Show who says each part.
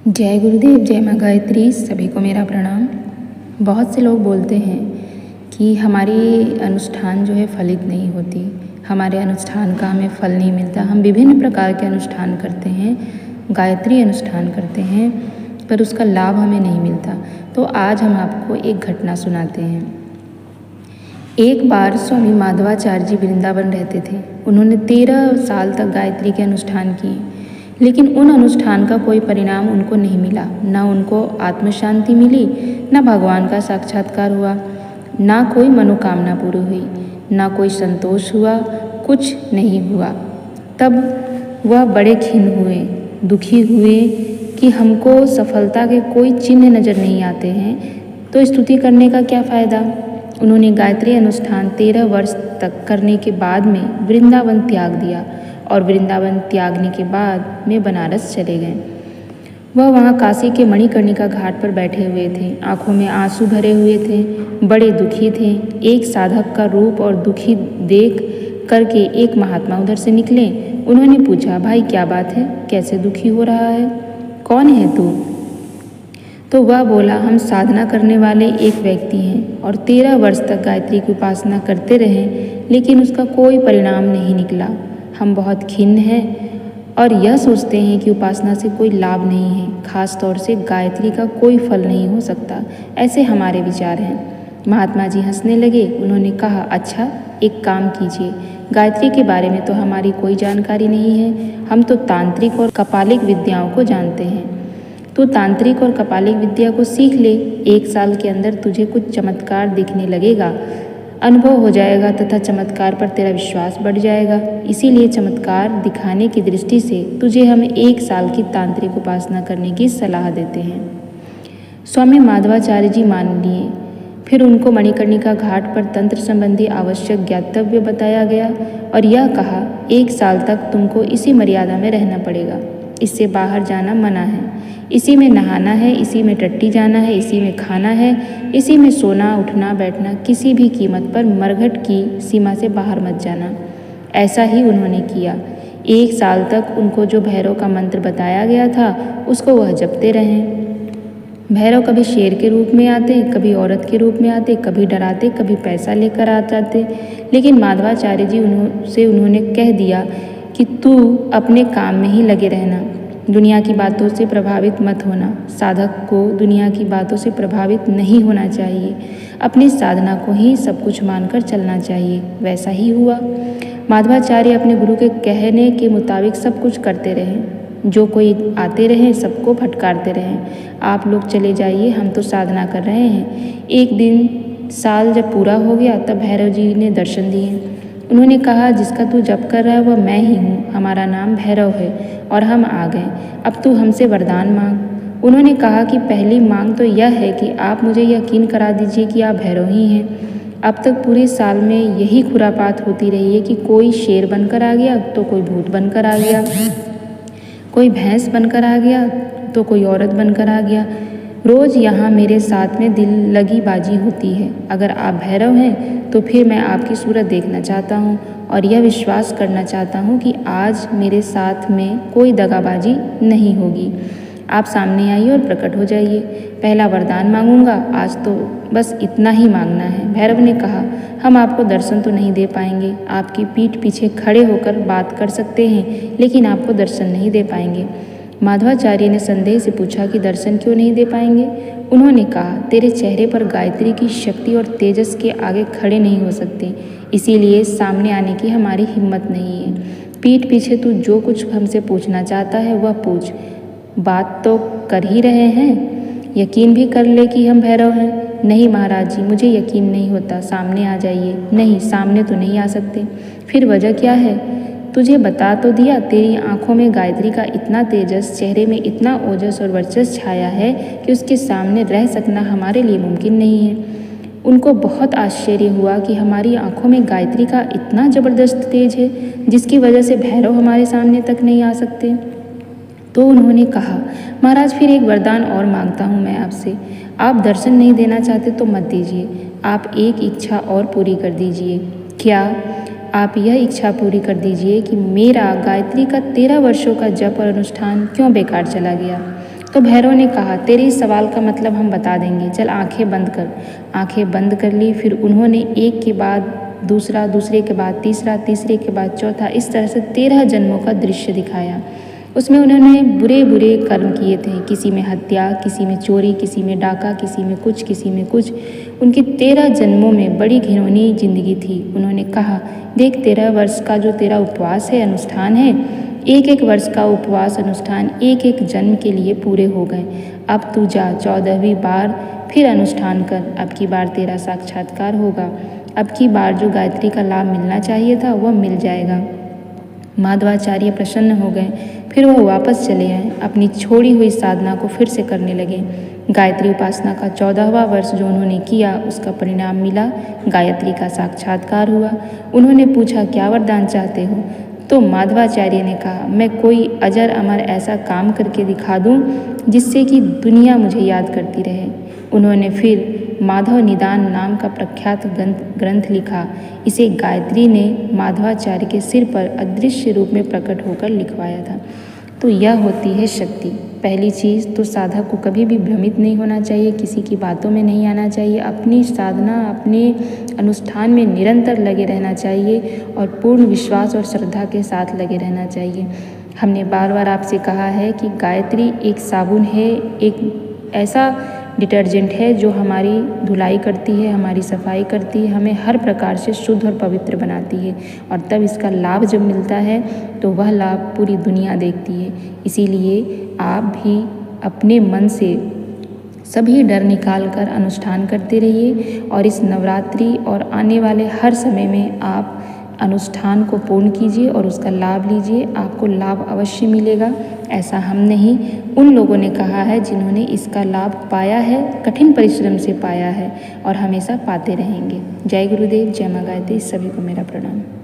Speaker 1: जय गुरुदेव, जय माँ गायत्री। सभी को मेरा प्रणाम। बहुत से लोग बोलते हैं कि हमारी अनुष्ठान जो है फलित नहीं होती, हमारे अनुष्ठान का हमें फल नहीं मिलता। हम विभिन्न प्रकार के अनुष्ठान करते हैं, गायत्री अनुष्ठान करते हैं, पर उसका लाभ हमें नहीं मिलता। तो आज हम आपको एक घटना सुनाते हैं। एक बार स्वामी माधवाचार्य जी वृंदावन रहते थे। उन्होंने 13 साल तक गायत्री के अनुष्ठान किए, लेकिन उन अनुष्ठान का कोई परिणाम उनको नहीं मिला। न उनको आत्म शांति मिली, न भगवान का साक्षात्कार हुआ, ना कोई मनोकामना पूरी हुई, ना कोई संतोष हुआ, कुछ नहीं हुआ। तब वह बड़े खिन्न हुए, दुखी हुए कि हमको सफलता के कोई चिन्ह नज़र नहीं आते हैं, तो स्तुति करने का क्या फ़ायदा। उन्होंने गायत्री अनुष्ठान 13 वर्ष तक करने के बाद में वृंदावन त्याग दिया और वृंदावन त्यागने के बाद में बनारस चले गए। वह वहाँ काशी के मणिकर्णिका घाट पर बैठे हुए थे। आंखों में आंसू भरे हुए थे, बड़े दुखी थे। एक साधक का रूप और दुखी देख करके एक महात्मा उधर से निकले। उन्होंने पूछा, भाई क्या बात है, कैसे दुखी हो रहा है, कौन है तू? तो वह बोला, हम साधना करने वाले एक व्यक्ति हैं और 13 वर्ष तक गायत्री की उपासना करते रहे, लेकिन उसका कोई परिणाम नहीं निकला। हम बहुत खिन्न हैं और यह सोचते हैं कि उपासना से कोई लाभ नहीं है, खास तौर से गायत्री का कोई फल नहीं हो सकता। ऐसे हमारे विचार हैं। महात्मा जी हंसने लगे। उन्होंने कहा, अच्छा एक काम कीजिए, गायत्री के बारे में तो हमारी कोई जानकारी नहीं है। हम तो तांत्रिक और कपालिक विद्याओं को जानते हैं। तू तांत्रिक और कपालिक विद्या को सीख ले। 1 साल के अंदर तुझे कुछ चमत्कार दिखने लगेगा, अनुभव हो जाएगा तथा चमत्कार पर तेरा विश्वास बढ़ जाएगा। इसीलिए चमत्कार दिखाने की दृष्टि से तुझे हम 1 साल की तांत्रिक उपासना करने की सलाह देते हैं। स्वामी माधवाचार्य जी मान लिए। फिर उनको मणिकर्णिका घाट पर तंत्र संबंधी आवश्यक ज्ञातव्य बताया गया और यह कहा, 1 साल तक तुमको इसी मर्यादा में रहना पड़ेगा, इससे बाहर जाना मना है। इसी में नहाना है, इसी में टट्टी जाना है, इसी में खाना है, इसी में सोना उठना बैठना, किसी भी कीमत पर मरघट की सीमा से बाहर मत जाना। ऐसा ही उन्होंने किया। 1 साल तक उनको जो भैरव का मंत्र बताया गया था उसको वह जपते रहे। भैरव कभी शेर के रूप में आते, कभी औरत के रूप में आते, कभी डराते, कभी पैसा लेकर आ जाते। लेकिन माधवाचार्य जी से उन्होंने कह दिया कि तू अपने काम में ही लगे रहना, दुनिया की बातों से प्रभावित मत होना। साधक को दुनिया की बातों से प्रभावित नहीं होना चाहिए, अपनी साधना को ही सब कुछ मानकर चलना चाहिए। वैसा ही हुआ। माधवाचार्य अपने गुरु के कहने के मुताबिक सब कुछ करते रहे। जो कोई आते रहे सबको फटकारते रहे, आप लोग चले जाइए, हम तो साधना कर रहे हैं। एक दिन साल जब पूरा हो गया तब भैरव जी ने दर्शन दिए। उन्होंने कहा, जिसका तू जप कर रहा है वह मैं ही हूँ, हमारा नाम भैरव है और हम आ गए, अब तू हमसे वरदान मांग। उन्होंने कहा कि पहली मांग तो यह है कि आप मुझे यकीन करा दीजिए कि आप भैरव ही हैं। अब तक पूरे साल में यही खुरापात होती रही है कि कोई शेर बनकर आ गया तो कोई भूत बनकर आ गया, कोई भैंस बनकर आ गया तो कोई औरत बनकर आ गया। रोज़ यहाँ मेरे साथ में दिल लगी बाजी होती है। अगर आप भैरव हैं तो फिर मैं आपकी सूरत देखना चाहता हूँ और यह विश्वास करना चाहता हूँ कि आज मेरे साथ में कोई दगाबाजी नहीं होगी। आप सामने आइए और प्रकट हो जाइए। पहला वरदान मांगूंगा, आज तो बस इतना ही मांगना है। भैरव ने कहा, हम आपको दर्शन तो नहीं दे पाएंगे, आपकी पीठ पीछे खड़े होकर बात कर सकते हैं, लेकिन आपको दर्शन नहीं दे पाएंगे। माधवाचार्य ने संदेह से पूछा कि दर्शन क्यों नहीं दे पाएंगे? उन्होंने कहा, तेरे चेहरे पर गायत्री की शक्ति और तेजस के आगे खड़े नहीं हो सकते, इसीलिए सामने आने की हमारी हिम्मत नहीं है। पीठ पीछे तू जो कुछ हमसे पूछना चाहता है वह पूछ। बात तो कर ही रहे हैं, यकीन भी कर ले कि हम भैरव हैं। नहीं महाराज जी, मुझे यकीन नहीं होता, सामने आ जाइए। नहीं, सामने तो नहीं आ सकते। फिर वजह क्या है? तुझे बता तो दिया, तेरी आंखों में गायत्री का इतना तेजस, चेहरे में इतना ओजस और वर्चस्व छाया है कि उसके सामने रह सकना हमारे लिए मुमकिन नहीं है। उनको बहुत आश्चर्य हुआ कि हमारी आंखों में गायत्री का इतना ज़बरदस्त तेज है जिसकी वजह से भैरव हमारे सामने तक नहीं आ सकते। तो उन्होंने कहा, महाराज फिर एक वरदान और मांगता हूँ मैं आपसे। आप दर्शन नहीं देना चाहते तो मत दीजिए, आप एक इच्छा और पूरी कर दीजिए। क्या? आप यह इच्छा पूरी कर दीजिए कि मेरा गायत्री का 13 वर्षों का जप और अनुष्ठान क्यों बेकार चला गया। तो भैरव ने कहा, तेरे इस सवाल का मतलब हम बता देंगे, चल आंखें बंद कर। आंखें बंद कर ली। फिर उन्होंने एक के बाद दूसरा, दूसरे के बाद तीसरा, तीसरे के बाद चौथा, इस तरह से 13 जन्मों का दृश्य दिखाया। उसमें उन्होंने बुरे बुरे कर्म किए थे, किसी में हत्या, किसी में चोरी, किसी में डाका, किसी में कुछ, किसी में कुछ। उनकी 13 जन्मों में बड़ी घिनौनी जिंदगी थी। उन्होंने कहा, देख 13 वर्ष का जो तेरा उपवास है, अनुष्ठान है, एक एक वर्ष का उपवास अनुष्ठान एक एक जन्म के लिए पूरे हो गए। अब तू जा 14वीं बार फिर अनुष्ठान कर। अब की बार तेरा साक्षात्कार होगा। अब की बार जो गायत्री का लाभ मिलना चाहिए था वह मिल जाएगा। माधवाचार्य प्रसन्न हो गए। फिर वह वापस चले आए, अपनी छोड़ी हुई साधना को फिर से करने लगे। गायत्री उपासना का 14वां वर्ष जो उन्होंने किया उसका परिणाम मिला, गायत्री का साक्षात्कार हुआ। उन्होंने पूछा, क्या वरदान चाहते हो? तो माधवाचार्य ने कहा, मैं कोई अजर अमर ऐसा काम करके दिखा दूं जिससे कि दुनिया मुझे याद करती रहे। उन्होंने फिर माधव निदान नाम का प्रख्यात ग्रंथ लिखा। इसे गायत्री ने माधवाचार्य के सिर पर अदृश्य रूप में प्रकट होकर लिखवाया था। तो यह होती है शक्ति। पहली चीज़ तो साधक को कभी भी भ्रमित नहीं होना चाहिए, किसी की बातों में नहीं आना चाहिए, अपनी साधना, अपने अनुष्ठान में निरंतर लगे रहना चाहिए और पूर्ण विश्वास और श्रद्धा के साथ लगे रहना चाहिए। हमने बार बार आपसे कहा है कि गायत्री एक साबुन है, एक ऐसा डिटर्जेंट है जो हमारी धुलाई करती है, हमारी सफाई करती है, हमें हर प्रकार से शुद्ध और पवित्र बनाती है। और तब इसका लाभ जब मिलता है तो वह लाभ पूरी दुनिया देखती है। इसीलिए आप भी अपने मन से सभी डर निकाल कर अनुष्ठान करते रहिए और इस नवरात्रि और आने वाले हर समय में आप अनुष्ठान को पूर्ण कीजिए और उसका लाभ लीजिए। आपको लाभ अवश्य मिलेगा। ऐसा हम नहीं, उन लोगों ने कहा है जिन्होंने इसका लाभ पाया है, कठिन परिश्रम से पाया है और हमेशा पाते रहेंगे। जय गुरुदेव, जय मां गायत्री, सभी को मेरा प्रणाम।